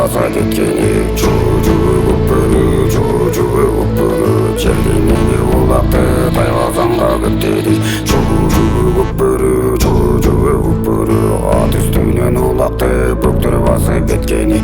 баса кеткені жерденене улақты тайғазанға күттеді ат үстінен улақты бөктір басы кеткені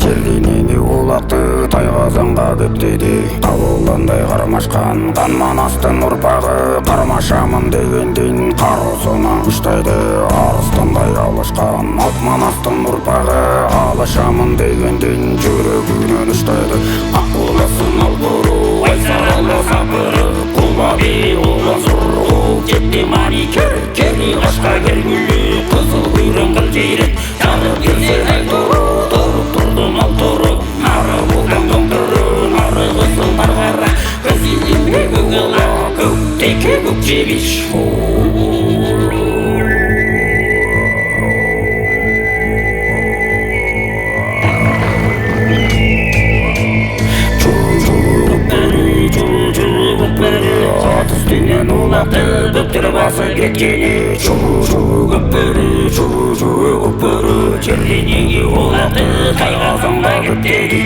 жерденене улақты тайғазанға күттеді қабылдандай қармашқан қан манастың ұрпағы қармашамын дегенден қарусына ұштайды арыстандай алышқан ат манастың ұрпағы алышамын дегенден жүрегінен ұштайды аққуласын албұру айсаралы сапыры құлбаби ұлазұр ол кетті маникер кері қашқа келгілі қызыл үйрен қылжейрек жарып келсе айтұру тұрып тұрдым ал тұрып нары болған доңдыры нары қызыл нарғара көзілімге көңіла көктеке көкжебеш ат үстінен улақты бөктір басы кеткені жерденеге улақты тайғазанға күттеді